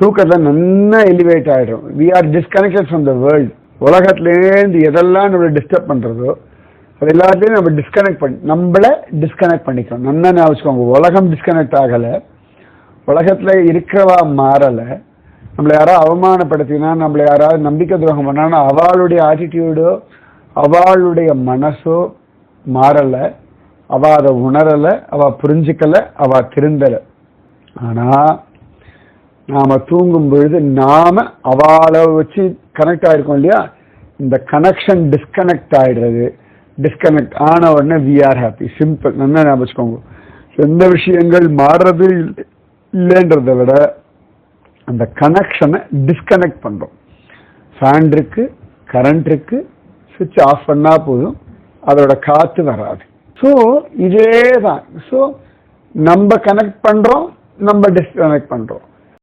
தூக்கத்தில் நல்லா எலிவேட் ஆகிடும். We are disconnected from the world. உலகத்துலேருந்து எதெல்லாம் நம்மளை டிஸ்டர்ப் பண்ணுறதோ அது எல்லாத்தையும் நம்ம நம்மளை டிஸ்கனெக்ட் பண்ணிக்கிறோம். நல்லா ஞாபகம், உலகம் டிஸ்கனெக்ட் ஆகலை, உலகத்தில் இருக்கிறவா மாறலை. நம்மளை யாராவது அவமானப்படுத்தினா, நம்மளை யாராவது நம்பிக்கை துரோகம் பண்ணான்னா அவளுடைய ஆட்டிடியூடோ அவளுடைய மனசோ மாறலை, அவள் அதை உணரலை, அவள் புரிஞ்சிக்கலை, அவள் திருந்தலை. ஆனால் நாம் தூங்கும் பொழுது நாம் அவளை வச்சு கனெக்ட் ஆகிருக்கோம் இல்லையா, இந்த கனெக்ஷன் டிஸ்கனெக்ட் ஆகிடுறது. டிஸ்கனெக்ட் ஆன உடனே வி ஆர் ஹாப்பி. சிம்பிள். நல்லா ஞாபகம் வச்சுக்கோங்க. எந்த விஷயங்கள் மாறுறது இல்லைன்றதை விட அந்த கனெக்ஷனை டிஸ்கனெக்ட் பண்ணுறோம். ஃபேன் இருக்கு, கரண்ட் இருக்கு, சுவிட்ச் ஆஃப் பண்ணால் போதும், அதோட காற்று வராது. ஸோ இதே தான். ஸோ நம்ம கனெக்ட் பண்ணுறோம், நம்ம டிஸ்கனெக்ட் பண்ணுறோம்.